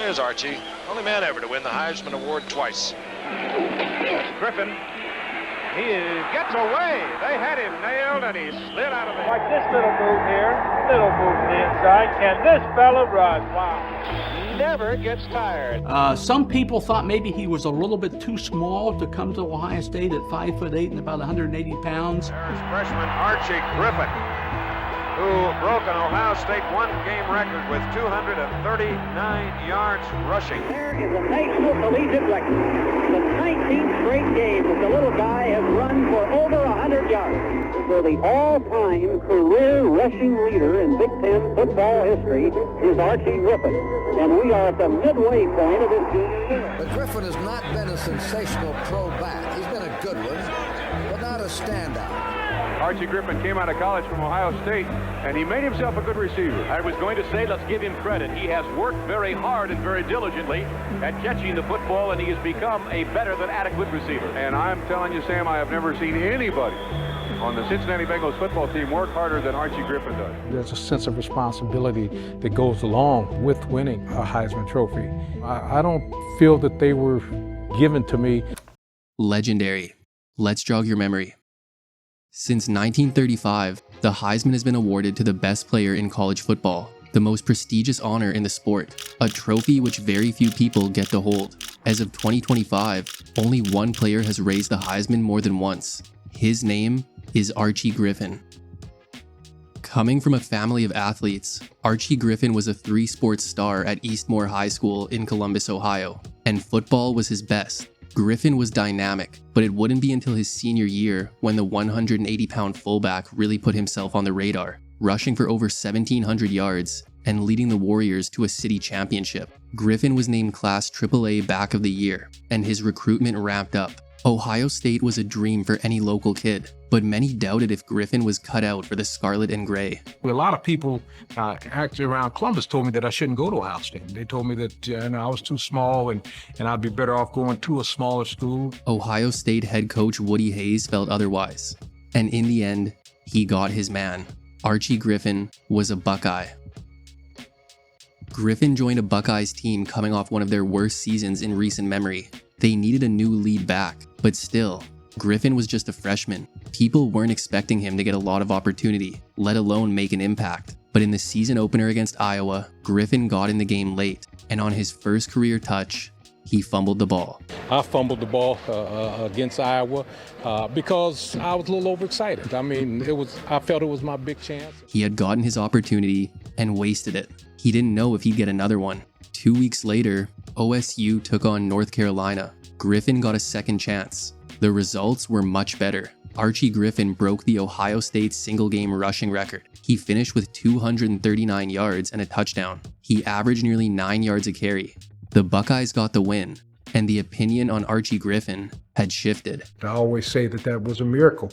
There's Archie, only man ever to win the Heisman Award twice. Griffin, he gets away. They had him nailed, and he slid out of the... Like this little move here, little move to the inside. Can this fella run? Wow. Never gets tired. Some people thought maybe he was a little bit too small to come to Ohio State at 5'8" and about 180 pounds. There's freshman Archie Griffin, who broke an Ohio State one-game record with 239 yards rushing. There is a national collegiate record. The 19th straight game that the little guy has run for over 100 yards. So the all-time career rushing leader in Big Ten football history is Archie Griffin. And we are at the midway point of his junior year. But Griffin has not been a sensational pro back. He's been a good one, but not a standout. Archie Griffin came out of college from Ohio State, and he made himself a good receiver. I was going to say, let's give him credit. He has worked very hard and very diligently at catching the football, and he has become a better than adequate receiver. And I'm telling you, Sam, I have never seen anybody on the Cincinnati Bengals football team work harder than Archie Griffin does. There's a sense of responsibility that goes along with winning a Heisman Trophy. I don't feel that they were given to me. Legendary. Let's jog your memory. Since 1935, the Heisman has been awarded to the best player in college football, the most prestigious honor in the sport, a trophy which very few people get to hold. As of 2025, only one player has raised the Heisman more than once. His name is Archie Griffin. Coming from a family of athletes, Archie Griffin was a three-sports star at Eastmore High School in Columbus, Ohio, and football was his best. Griffin was dynamic, but it wouldn't be until his senior year when the 180-pound fullback really put himself on the radar, rushing for over 1,700 yards and leading the Warriors to a city championship. Griffin was named Class AAA Back of the Year, and his recruitment ramped up. Ohio State was a dream for any local kid, but many doubted if Griffin was cut out for the scarlet and gray. A lot of people actually around Columbus told me that I shouldn't go to Ohio State. They told me that I was too small and I'd be better off going to a smaller school. Ohio State head coach Woody Hayes felt otherwise, and in the end, he got his man. Archie Griffin was a Buckeye. Griffin joined a Buckeyes team coming off one of their worst seasons in recent memory. They needed a new lead back, but still, Griffin was just a freshman. People weren't expecting him to get a lot of opportunity, let alone make an impact. But in the season opener against Iowa, Griffin got in the game late, and on his first career touch, he fumbled the ball. I fumbled the ball against Iowa because I was a little overexcited. I mean, I felt it was my big chance. He had gotten his opportunity and wasted it. He didn't know if he'd get another one. 2 weeks later, OSU took on North Carolina. Griffin got a second chance. The results were much better. Archie Griffin broke the Ohio State single-game rushing record. He finished with 239 yards and a touchdown. He averaged nearly 9 yards a carry. The Buckeyes got the win, and the opinion on Archie Griffin had shifted. I always say that was a miracle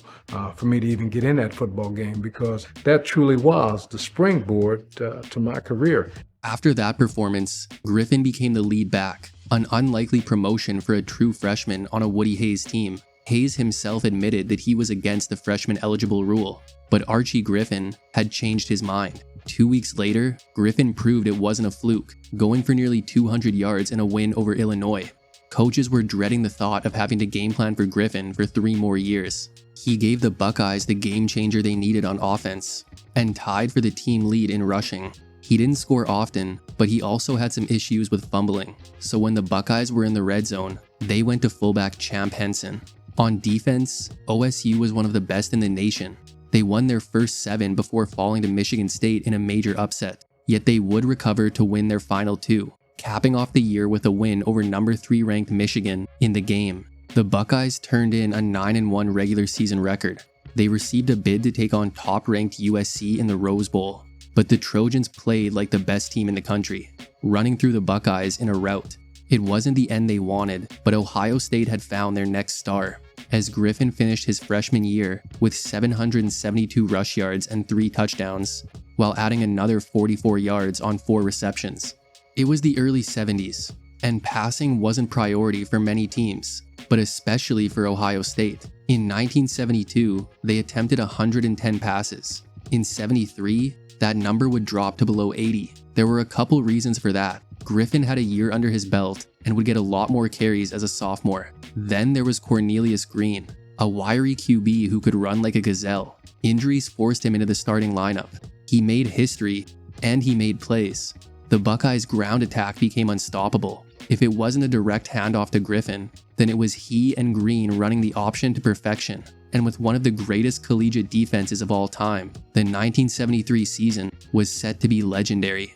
for me to even get in that football game because that truly was the springboard to my career. After that performance, Griffin became the lead back, an unlikely promotion for a true freshman on a Woody Hayes team. Hayes himself admitted that he was against the freshman eligible rule, but Archie Griffin had changed his mind. 2 weeks later, Griffin proved it wasn't a fluke, going for nearly 200 yards in a win over Illinois. Coaches were dreading the thought of having to game plan for Griffin for 3 more years. He gave the Buckeyes the game changer they needed on offense, and tied for the team lead in rushing. He didn't score often, but he also had some issues with fumbling, so when the Buckeyes were in the red zone, they went to fullback Champ Henson. On defense, OSU was one of the best in the nation. They won their first 7 before falling to Michigan State in a major upset, yet they would recover to win their final 2, capping off the year with a win over number 3 ranked Michigan in the game. The Buckeyes turned in a 9-1 regular season record. They received a bid to take on top-ranked USC in the Rose Bowl, but the Trojans played like the best team in the country, running through the Buckeyes in a rout. It wasn't the end they wanted, but Ohio State had found their next star, as Griffin finished his freshman year with 772 rush yards and 3 touchdowns, while adding another 44 yards on 4 receptions. It was the early 70s, and passing wasn't priority for many teams, but especially for Ohio State. In 1972, they attempted 110 passes. In 73, that number would drop to below 80. There were a couple reasons for that. Griffin had a year under his belt and would get a lot more carries as a sophomore. Then there was Cornelius Green, a wiry QB who could run like a gazelle. Injuries forced him into the starting lineup. He made history, and he made plays. The Buckeyes' ground attack became unstoppable. If it wasn't a direct handoff to Griffin, then it was he and Green running the option to perfection. And with one of the greatest collegiate defenses of all time, the 1973 season was set to be legendary.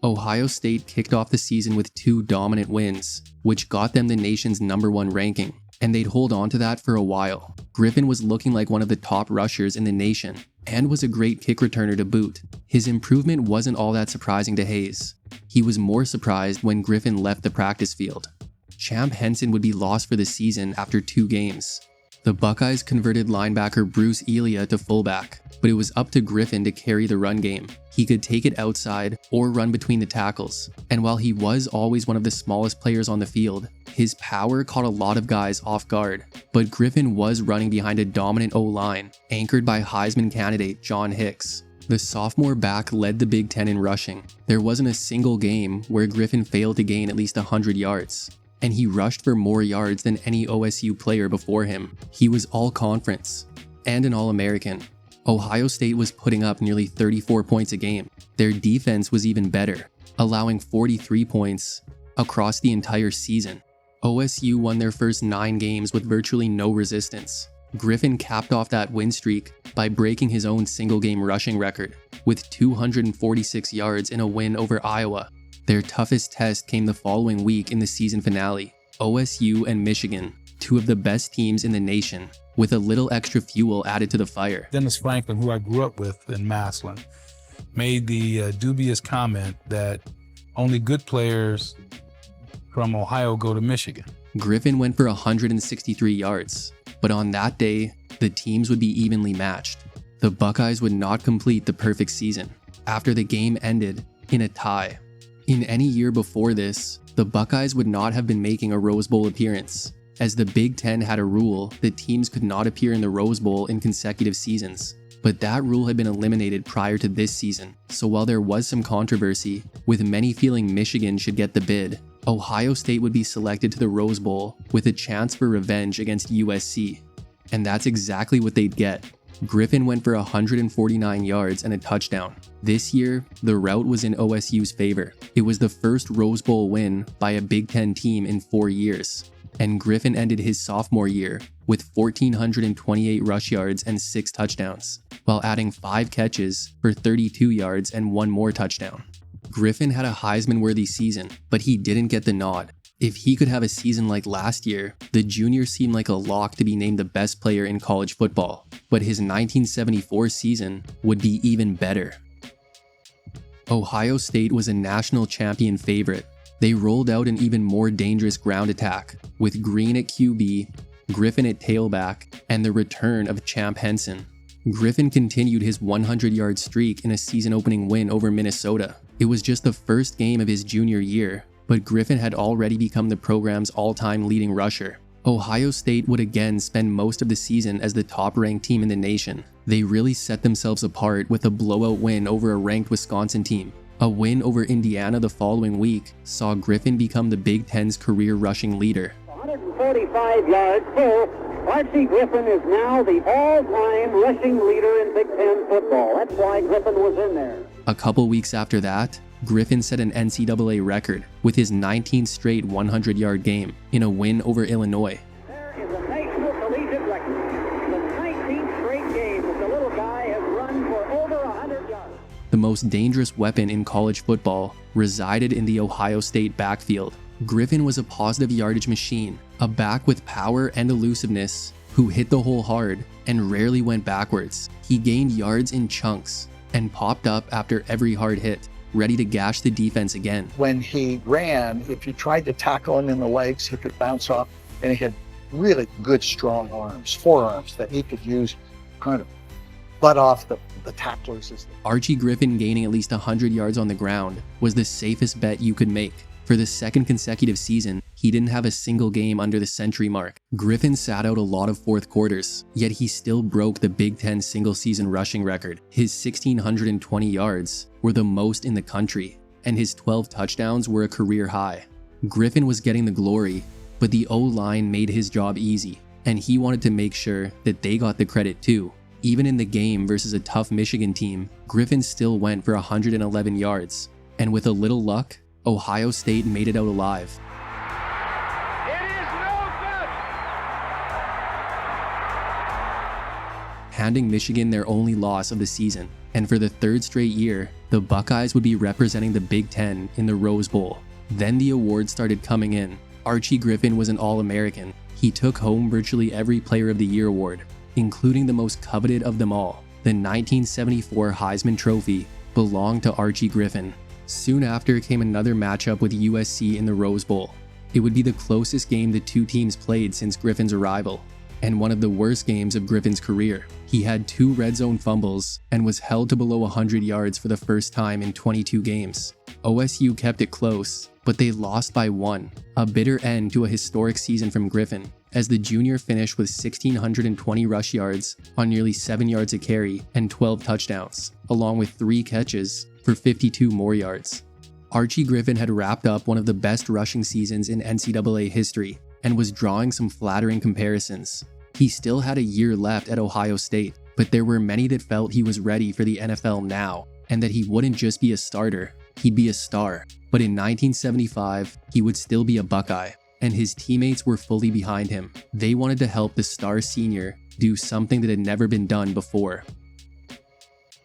Ohio State kicked off the season with 2 dominant wins, which got them the nation's #1 ranking, and they'd hold on to that for a while. Griffin was looking like one of the top rushers in the nation, and was a great kick returner to boot. His improvement wasn't all that surprising to Hayes. He was more surprised when Griffin left the practice field. Champ Henson would be lost for the season after 2 games. The Buckeyes converted linebacker Bruce Elia to fullback, but it was up to Griffin to carry the run game. He could take it outside or run between the tackles, and while he was always one of the smallest players on the field, his power caught a lot of guys off guard. But Griffin was running behind a dominant O-line, anchored by Heisman candidate John Hicks. The sophomore back led the Big Ten in rushing. There wasn't a single game where Griffin failed to gain at least 100 yards. And he rushed for more yards than any OSU player before him. He was all-conference and an All-American. Ohio State was putting up nearly 34 points a game. Their defense was even better, allowing 43 points across the entire season. OSU won their first 9 games with virtually no resistance. Griffin capped off that win streak by breaking his own single-game rushing record with 246 yards in a win over Iowa. Their toughest test came the following week in the season finale. OSU and Michigan, 2 of the best teams in the nation, with a little extra fuel added to the fire. Dennis Franklin, who I grew up with in Massillon, made the dubious comment that only good players from Ohio go to Michigan. Griffin went for 163 yards, but on that day, the teams would be evenly matched. The Buckeyes would not complete the perfect season, after the game ended in a tie. In any year before this, the Buckeyes would not have been making a Rose Bowl appearance, as the Big Ten had a rule that teams could not appear in the Rose Bowl in consecutive seasons. But that rule had been eliminated prior to this season, so while there was some controversy, with many feeling Michigan should get the bid, Ohio State would be selected to the Rose Bowl with a chance for revenge against USC. And that's exactly what they'd get. Griffin went for 149 yards and a touchdown. This year, the rout was in OSU's favor. It was the first Rose Bowl win by a Big Ten team in 4 years. And Griffin ended his sophomore year with 1,428 rush yards and 6 touchdowns, while adding 5 catches for 32 yards and 1 more touchdown. Griffin had a Heisman-worthy season, but he didn't get the nod. If he could have a season like last year, the junior seemed like a lock to be named the best player in college football. But his 1974 season would be even better. Ohio State was a national champion favorite. They rolled out an even more dangerous ground attack, with Green at QB, Griffin at tailback, and the return of Champ Henson. Griffin continued his 100-yard streak in a season-opening win over Minnesota. It was just the first game of his junior year, but Griffin had already become the program's all-time leading rusher. Ohio State would again spend most of the season as the top-ranked team in the nation. They really set themselves apart with a blowout win over a ranked Wisconsin team. A win over Indiana the following week saw Griffin become the Big Ten's career rushing leader. 145 yards full. Archie Griffin is now the all-time rushing leader in Big Ten football. That's why Griffin was in there. A couple weeks after that, Griffin set an NCAA record with his 19th straight 100-yard game in a win over Illinois. There is a national collegiate record. The 19th straight game that the little guy has run for over 100 yards. The most dangerous weapon in college football resided in the Ohio State backfield. Griffin was a positive yardage machine, a back with power and elusiveness who hit the hole hard and rarely went backwards. He gained yards in chunks and popped up after every hard hit, ready to gash the defense again. When he ran, if you tried to tackle him in the legs, he could bounce off, and he had really good strong arms, forearms that he could use kind of butt off the tacklers. Archie Griffin gaining at least 100 yards on the ground was the safest bet you could make. For the second consecutive season, he didn't have a single game under the century mark. Griffin sat out a lot of fourth quarters, yet he still broke the Big Ten single-season rushing record. His 1,620 yards were the most in the country. and his 12 touchdowns were a career high. Griffin was getting the glory, but the O-line made his job easy, and he wanted to make sure that they got the credit too. Even in the game versus a tough Michigan team, Griffin still went for 111 yards, and with a little luck, Ohio State made it out alive. Handing Michigan their only loss of the season, and for the third straight year, the Buckeyes would be representing the Big Ten in the Rose Bowl. Then the awards started coming in. Archie Griffin was an All-American. He took home virtually every Player of the Year award, including the most coveted of them all. The 1974 Heisman Trophy belonged to Archie Griffin. Soon after came another matchup with USC in the Rose Bowl. It would be the closest game the two teams played since Griffin's arrival, and one of the worst games of Griffin's career. He had 2 red zone fumbles and was held to below 100 yards for the first time in 22 games. OSU kept it close, but they lost by 1, a bitter end to a historic season from Griffin, as the junior finished with 1,620 rush yards on nearly 7 yards a carry and 12 touchdowns, along with 3 catches for 52 more yards. Archie Griffin had wrapped up one of the best rushing seasons in NCAA history and was drawing some flattering comparisons. He still had a year left at Ohio State, but there were many that felt he was ready for the NFL now, and that he wouldn't just be a starter, he'd be a star. But in 1975, he would still be a Buckeye, and his teammates were fully behind him. They wanted to help the star senior do something that had never been done before.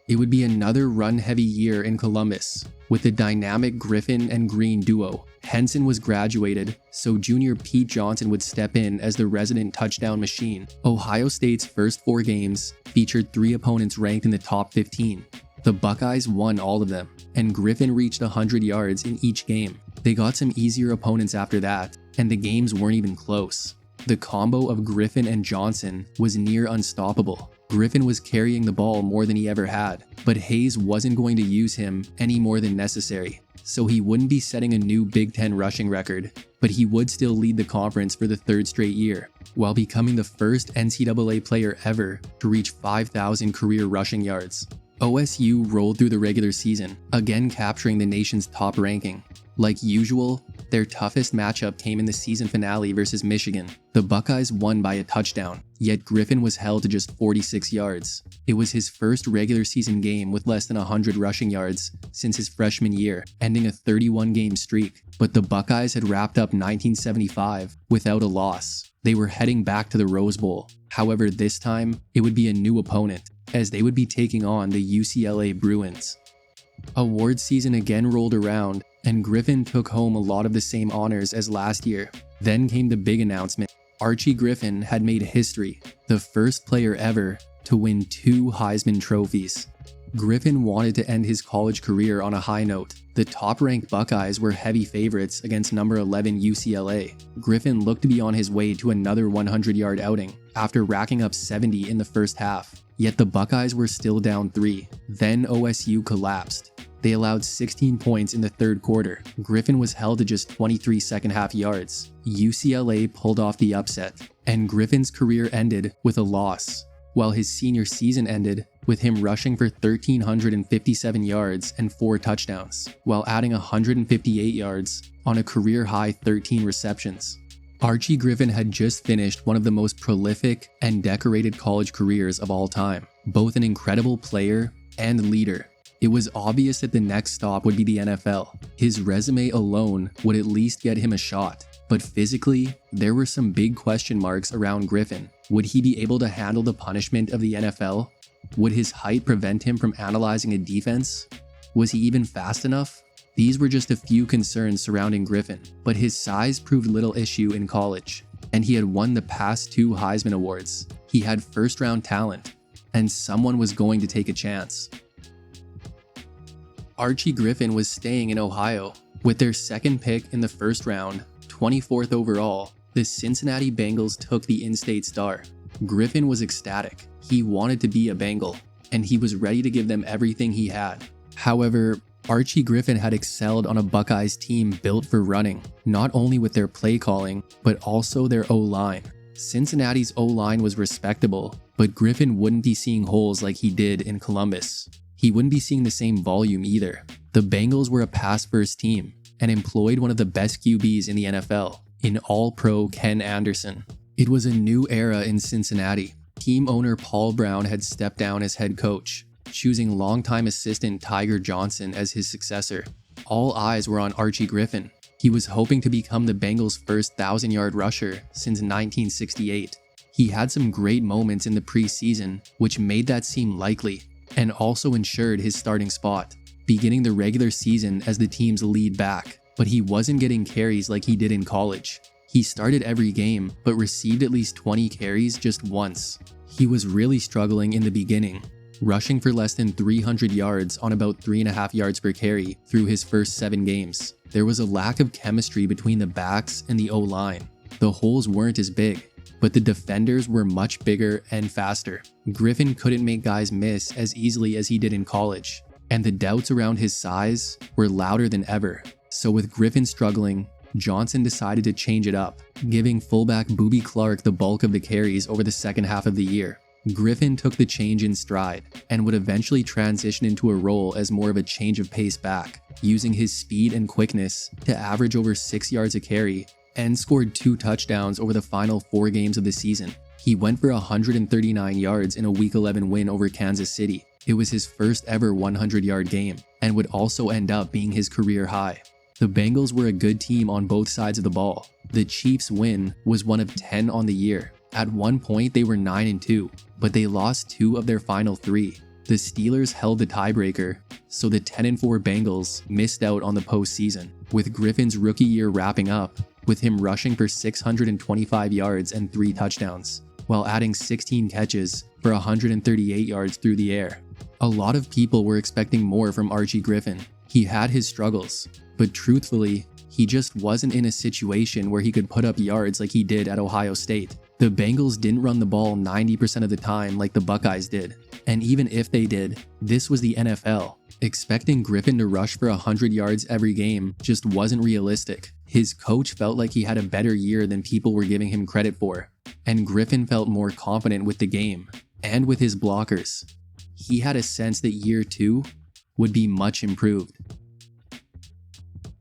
It would be another run-heavy year in Columbus, with the dynamic Griffin and Green duo. Henson was graduated, so junior Pete Johnson would step in as the resident touchdown machine. Ohio State's first 4 games featured 3 opponents ranked in the top 15. The Buckeyes won all of them, and Griffin reached 100 yards in each game. They got some easier opponents after that, and the games weren't even close. The combo of Griffin and Johnson was near unstoppable. Griffin was carrying the ball more than he ever had, but Hayes wasn't going to use him any more than necessary. So he wouldn't be setting a new Big Ten rushing record, but he would still lead the conference for the 3rd straight year, while becoming the first NCAA player ever to reach 5,000 career rushing yards. OSU rolled through the regular season, again capturing the nation's top ranking. Like usual, their toughest matchup came in the season finale versus Michigan. The Buckeyes won by a touchdown, yet Griffin was held to just 46 yards. It was his first regular season game with less than 100 rushing yards since his freshman year, ending a 31-game streak. But the Buckeyes had wrapped up 1975 without a loss. They were heading back to the Rose Bowl. However, this time, it would be a new opponent, as they would be taking on the UCLA Bruins. Award season again rolled around, and Griffin took home a lot of the same honors as last year. Then came the big announcement. Archie Griffin had made history, the first player ever to win 2 Heisman trophies. Griffin wanted to end his college career on a high note. The top-ranked Buckeyes were heavy favorites against number 11 UCLA. Griffin looked to be on his way to another 100-yard outing after racking up 70 in the first half. Yet the Buckeyes were still down 3. Then OSU collapsed. They allowed 16 points in the 3rd quarter. Griffin was held to just 23 second-half yards. UCLA pulled off the upset, and Griffin's career ended with a loss, while his senior season ended with him rushing for 1,357 yards and 4 touchdowns, while adding 158 yards on a career-high 13 receptions. Archie Griffin had just finished one of the most prolific and decorated college careers of all time, both an incredible player and leader. It was obvious that the next stop would be the NFL. His resume alone would at least get him a shot, but physically, there were some big question marks around Griffin. Would he be able to handle the punishment of the NFL? Would his height prevent him from analyzing a defense? Was he even fast enough? These were just a few concerns surrounding Griffin, but his size proved little issue in college, and he had won the past 2 Heisman Awards. He had first-round talent, and someone was going to take a chance. Archie Griffin was staying in Ohio. With their 2nd pick in the 1st round, 24th overall, the Cincinnati Bengals took the in-state star. Griffin was ecstatic. He wanted to be a Bengal, and he was ready to give them everything he had. However, Archie Griffin had excelled on a Buckeyes team built for running, not only with their play calling, but also their O-line. Cincinnati's O-line was respectable, but Griffin wouldn't be seeing holes like he did in Columbus. he wouldn't be seeing the same volume either. The Bengals were a pass-first team and employed one of the best QBs in the NFL, in All-Pro Ken Anderson. It was a new era in Cincinnati. Team owner Paul Brown had stepped down as head coach, choosing longtime assistant Tiger Johnson as his successor. All eyes were on Archie Griffin. He was hoping to become the Bengals' first 1,000-yard rusher since 1968. He had some great moments in the preseason, which made that seem likely, and also ensured his starting spot, beginning the regular season as the team's lead back. But he wasn't getting carries like he did in college. He started every game, but received at least 20 carries just once. He was really struggling in the beginning, rushing for less than 300 yards on about 3.5 yards per carry through his first 7 games. There was a lack of chemistry between the backs and the O-line. The holes weren't as big, but the defenders were much bigger and faster. Griffin couldn't make guys miss as easily as he did in college, and the doubts around his size were louder than ever. So with Griffin struggling, Johnson decided to change it up, giving fullback Boobie Clark the bulk of the carries over the second half of the year. Griffin took the change in stride and would eventually transition into a role as more of a change of pace back, using his speed and quickness to average over 6 yards a carry and scored 2 touchdowns over the final 4 games of the season. He went for 139 yards in a Week 11 win over Kansas City. It was his first ever 100-yard game and would also end up being his career high. The Bengals were a good team on both sides of the ball. The Chiefs' win was one of 10 on the year. At one point, they were 9-2, but they lost 2 of their final 3. The Steelers held the tiebreaker, so the 10-4 Bengals missed out on the postseason, with Griffin's rookie year wrapping up with him rushing for 625 yards and 3 touchdowns, while adding 16 catches for 138 yards through the air. A lot of people were expecting more from Archie Griffin. He had his struggles, but truthfully, he just wasn't in a situation where he could put up yards like he did at Ohio State. The Bengals didn't run the ball 90% of the time like the Buckeyes did. And even if they did, this was the NFL. Expecting Griffin to rush for 100 yards every game just wasn't realistic. His coach felt like he had a better year than people were giving him credit for. And Griffin felt more confident with the game and with his blockers. He had a sense that year 2 would be much improved.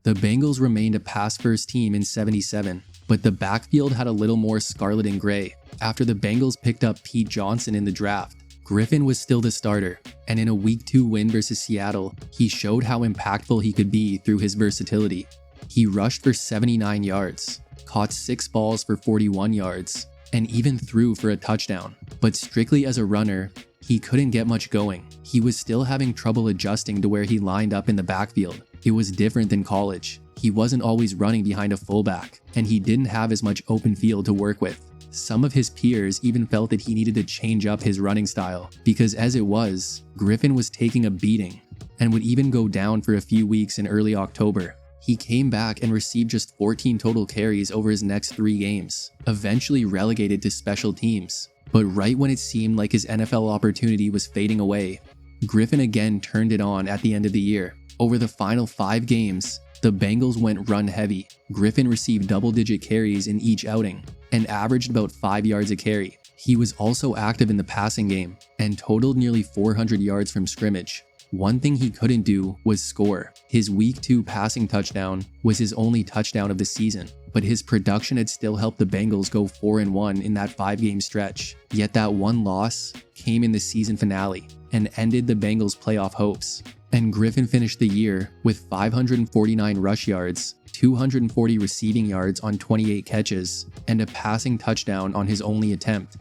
The Bengals remained a pass-first team in '77. But the backfield had a little more scarlet and gray. After the Bengals picked up Pete Johnson in the draft, Griffin was still the starter, and in a Week 2 win versus Seattle, he showed how impactful he could be through his versatility. He rushed for 79 yards, caught 6 balls for 41 yards, and even threw for a touchdown. But strictly as a runner, he couldn't get much going. He was still having trouble adjusting to where he lined up in the backfield. It was different than college. He wasn't always running behind a fullback, and he didn't have as much open field to work with. Some of his peers even felt that he needed to change up his running style, because as it was, Griffin was taking a beating, and would even go down for a few weeks in early October. He came back and received just 14 total carries over his next 3 games, eventually relegated to special teams. But right when it seemed like his NFL opportunity was fading away, Griffin again turned it on at the end of the year. Over the final 5 games, the Bengals went run heavy. Griffin received double-digit carries in each outing and averaged about 5 yards a carry. He was also active in the passing game and totaled nearly 400 yards from scrimmage. One thing he couldn't do was score. His Week 2 passing touchdown was his only touchdown of the season, but his production had still helped the Bengals go 4-1 in that 5-game stretch. Yet that one loss came in the season finale and ended the Bengals' playoff hopes. And Griffin finished the year with 549 rush yards, 240 receiving yards on 28 catches, and a passing touchdown on his only attempt.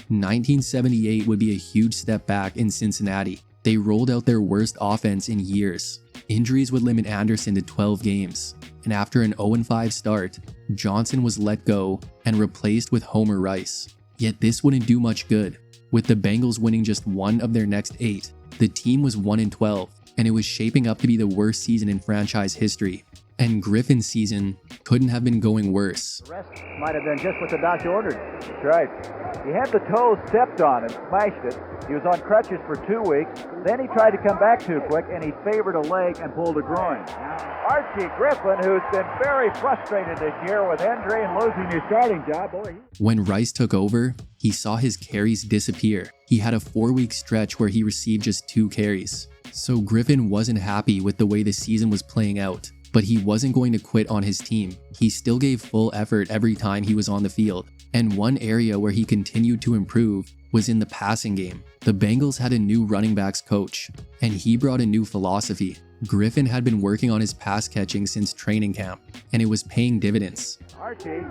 1978 would be a huge step back in Cincinnati. They rolled out their worst offense in years. Injuries would limit Anderson to 12 games, and after an 0-5 start, Johnson was let go and replaced with Homer Rice. Yet this wouldn't do much good. With the Bengals winning just 1 of their next 8, the team was 1-12. And it was shaping up to be the worst season in franchise history. And Griffin's season couldn't have been going worse. The rest might have been just what the doctor ordered. That's right. He had the toe stepped on and smashed it. He was on crutches for 2 weeks. Then he tried to come back too quick, and he favored a leg and pulled a groin. Archie Griffin, who's been very frustrated this year with injury and losing his starting job. When Rice took over, he saw his carries disappear. He had a 4-week stretch where he received just 2 carries. So Griffin wasn't happy with the way the season was playing out, but he wasn't going to quit on his team. He still gave full effort every time he was on the field. And one area where he continued to improve was in the passing game. The Bengals had a new running backs coach, and he brought a new philosophy. Griffin had been working on his pass catching since training camp, and it was paying dividends. Archie,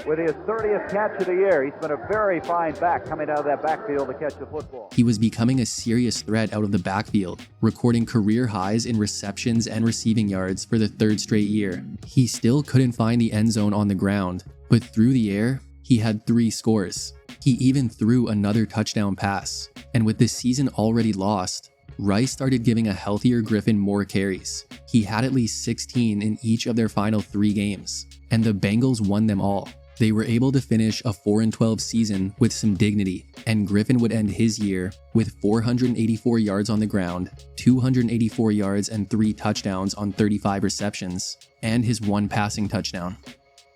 with his 30th catch of the year, he's been a very fine back coming out of that backfield to catch the football. He was becoming a serious threat out of the backfield, recording career highs in receptions and receiving yards for the third straight year. He still couldn't find the end zone on the ground, but through the air, he had 3 scores. He even threw another touchdown pass. And with the season already lost, Rice started giving a healthier Griffin more carries. He had at least 16 in each of their final 3 games, and the Bengals won them all. They were able to finish a 4-12 season with some dignity, and Griffin would end his year with 484 yards on the ground, 284 yards and 3 touchdowns on 35 receptions, and his 1 passing touchdown.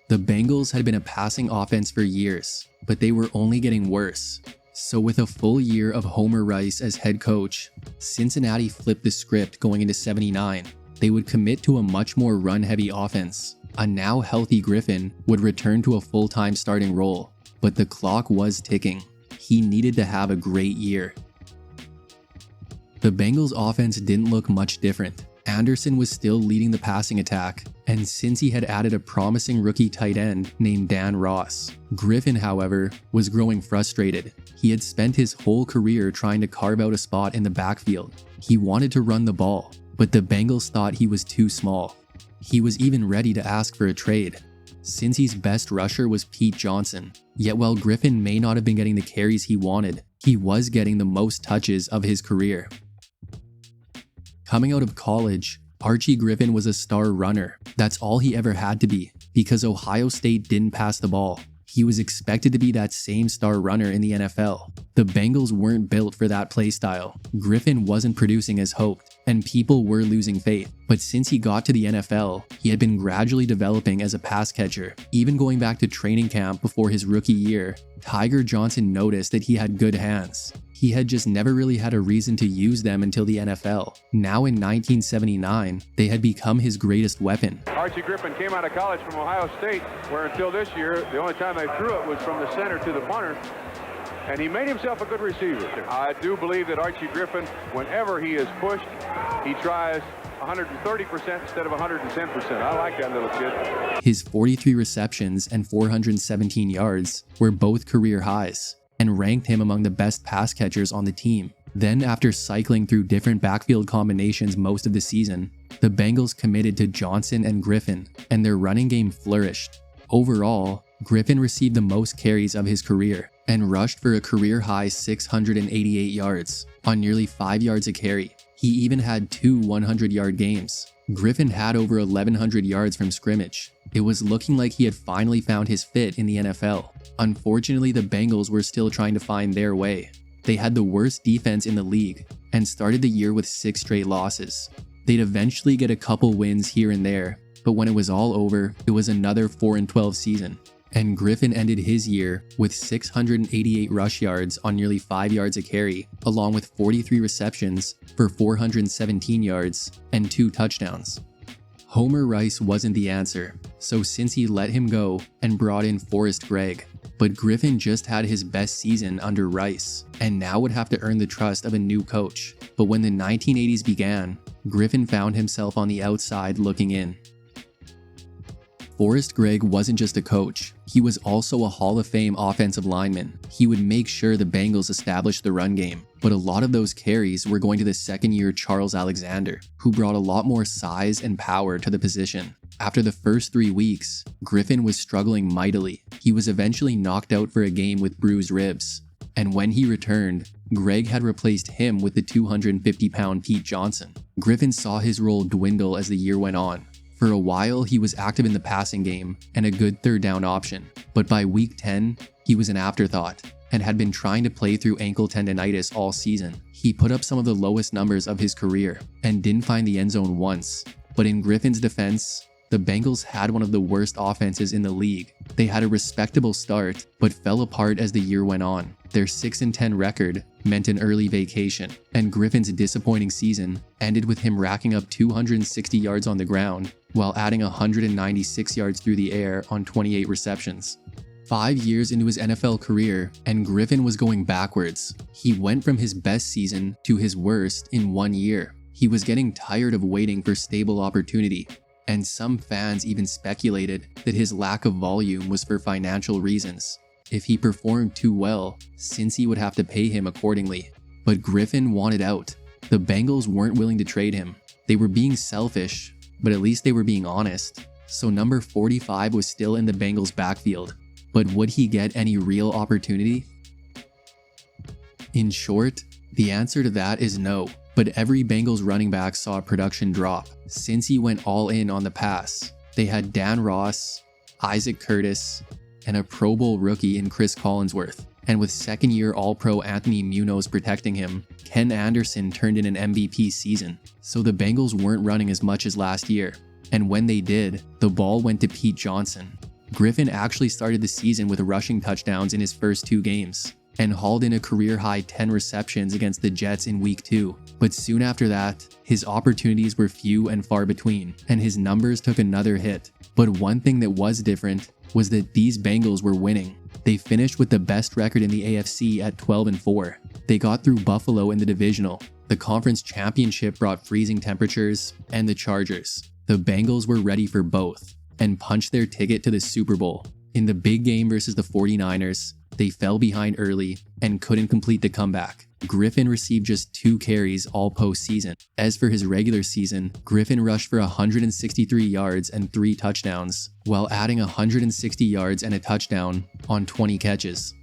The Bengals had been a passing offense for years, but they were only getting worse. So with a full year of Homer Rice as head coach, Cincinnati flipped the script going into 79. They would commit to a much more run-heavy offense. A now healthy Griffin would return to a full-time starting role, but the clock was ticking. He needed to have a great year. The Bengals offense didn't look much different. Anderson was still leading the passing attack, and since he had added a promising rookie tight end named Dan Ross. Griffin, however, was growing frustrated. He had spent his whole career trying to carve out a spot in the backfield. He wanted to run the ball, but the Bengals thought he was too small. He was even ready to ask for a trade. Cincy's best rusher was Pete Johnson, yet while Griffin may not have been getting the carries he wanted, he was getting the most touches of his career. Coming out of college, Archie Griffin was a star runner. That's all he ever had to be, because Ohio State didn't pass the ball. He was expected to be that same star runner in the NFL. The Bengals weren't built for that play style. Griffin wasn't producing as hoped, and people were losing faith. But since he got to the NFL, he had been gradually developing as a pass catcher. Even going back to training camp before his rookie year, Tiger Johnson noticed that he had good hands. He had just never really had a reason to use them until the NFL. Now in 1979, they had become his greatest weapon. Archie Griffin came out of college from Ohio State, where until this year, the only time they threw it was from the center to the punter. And he made himself a good receiver. I do believe that Archie Griffin, whenever he is pushed, he tries 130% instead of 110%. I like that little kid. His 43 receptions and 417 yards were both career highs, and ranked him among the best pass catchers on the team. Then, after cycling through different backfield combinations most of the season, the Bengals committed to Johnson and Griffin, and their running game flourished. Overall, Griffin received the most carries of his career, and rushed for a career-high 688 yards, on nearly 5 yards a carry. He even had 2 100-yard games. Griffin had over 1,100 yards from scrimmage. It was looking like he had finally found his fit in the NFL. Unfortunately, the Bengals were still trying to find their way. They had the worst defense in the league, and started the year with 6 straight losses. They'd eventually get a couple wins here and there, but when it was all over, it was another 4-12 season. And Griffin ended his year with 688 rush yards on nearly 5 yards a carry, along with 43 receptions for 417 yards and 2 touchdowns. Homer Rice wasn't the answer, so Cincy let him go and brought in Forrest Gregg. But Griffin just had his best season under Rice, and now would have to earn the trust of a new coach. But when the 1980s began, Griffin found himself on the outside looking in. Forrest Gregg wasn't just a coach, he was also a Hall of Fame offensive lineman. He would make sure the Bengals established the run game, but a lot of those carries were going to the second-year Charles Alexander, who brought a lot more size and power to the position. After the first 3 weeks, Griffin was struggling mightily. He was eventually knocked out for a game with bruised ribs, and when he returned, Gregg had replaced him with the 250-pound Pete Johnson. Griffin saw his role dwindle as the year went on. For a while, he was active in the passing game and a good third down option, but by week 10, he was an afterthought and had been trying to play through ankle tendonitis all season. He put up some of the lowest numbers of his career and didn't find the end zone once, but in Griffin's defense, the Bengals had one of the worst offenses in the league. They had a respectable start, but fell apart as the year went on. Their 6-10 record meant an early vacation, and Griffin's disappointing season ended with him racking up 260 yards on the ground while adding 196 yards through the air on 28 receptions. 5 years into his NFL career, and Griffin was going backwards. He went from his best season to his worst in 1 year. He was getting tired of waiting for stable opportunity, and some fans even speculated that his lack of volume was for financial reasons. If he performed too well, Cincy would have to pay him accordingly. But Griffin wanted out. The Bengals weren't willing to trade him. They were being selfish, but at least they were being honest. So number 45 was still in the Bengals' backfield. But would he get any real opportunity? In short, the answer to that is no. But every Bengals running back saw a production drop. Cincy went all in on the pass. They had Dan Ross, Isaac Curtis, and a Pro Bowl rookie in Chris Collinsworth. And with second-year All-Pro Anthony Munoz protecting him, Ken Anderson turned in an MVP season. So the Bengals weren't running as much as last year. And when they did, the ball went to Pete Johnson. Griffin actually started the season with rushing touchdowns in his first 2 games, and hauled in a career-high 10 receptions against the Jets in Week 2. But soon after that, his opportunities were few and far between, and his numbers took another hit. But one thing that was different was that these Bengals were winning. They finished with the best record in the AFC at 12-4. They got through Buffalo in the divisional. The conference championship brought freezing temperatures, and the Chargers. The Bengals were ready for both, and punched their ticket to the Super Bowl. In the big game versus the 49ers, they fell behind early and couldn't complete the comeback. Griffin received just 2 carries all postseason. As for his regular season, Griffin rushed for 163 yards and 3 touchdowns, while adding 160 yards and a touchdown on 20 catches.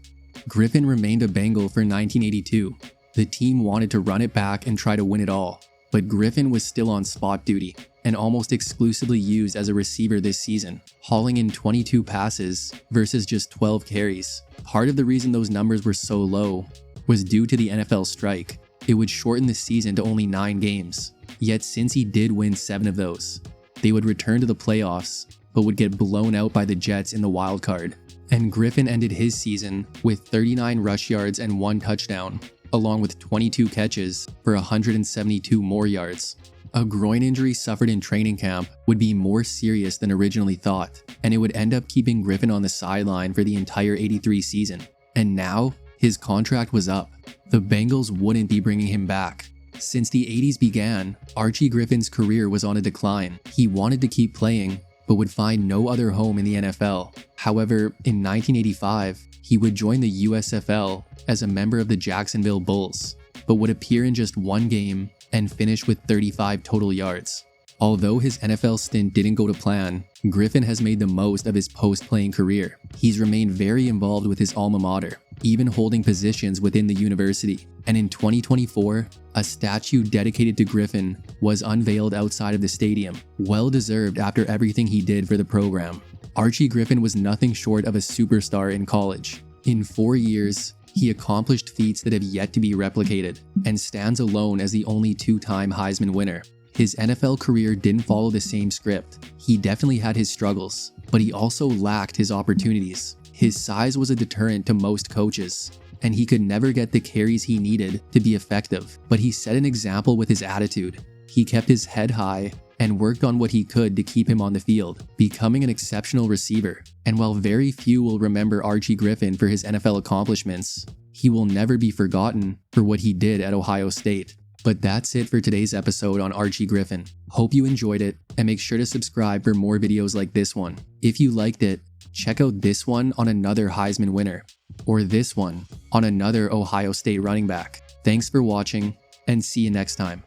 Griffin remained a Bengal for 1982. The team wanted to run it back and try to win it all, but Griffin was still on spot duty and almost exclusively used as a receiver this season, hauling in 22 passes versus just 12 carries. Part of the reason those numbers were so low was due to the NFL strike. It would shorten the season to only 9 games. Yet since he did win 7 of those, they would return to the playoffs, but would get blown out by the Jets in the wild card. And Griffin ended his season with 39 rush yards and 1 touchdown, along with 22 catches for 172 more yards. A groin injury suffered in training camp would be more serious than originally thought, and it would end up keeping Griffin on the sideline for the entire 83 season. And now, his contract was up. The Bengals wouldn't be bringing him back. Since the 80s began, Archie Griffin's career was on a decline. He wanted to keep playing, but would find no other home in the NFL. However, in 1985, he would join the USFL as a member of the Jacksonville Bulls, but would appear in just 1 game and finish with 35 total yards. Although his NFL stint didn't go to plan, Griffin has made the most of his post-playing career. He's remained very involved with his alma mater, even holding positions within the university. And in 2024, a statue dedicated to Griffin was unveiled outside of the stadium. Well deserved after everything he did for the program. Archie Griffin was nothing short of a superstar in college. In 4 years, he accomplished feats that have yet to be replicated, and stands alone as the only 2-time Heisman winner. His NFL career didn't follow the same script. He definitely had his struggles, but he also lacked his opportunities. His size was a deterrent to most coaches, and he could never get the carries he needed to be effective. But he set an example with his attitude. He kept his head high and worked on what he could to keep him on the field, becoming an exceptional receiver. And while very few will remember Archie Griffin for his NFL accomplishments, he will never be forgotten for what he did at Ohio State. But that's it for today's episode on Archie Griffin. Hope you enjoyed it, and make sure to subscribe for more videos like this one. If you liked it, check out this one on another Heisman winner, or this one on another Ohio State running back. Thanks for watching, and see you next time.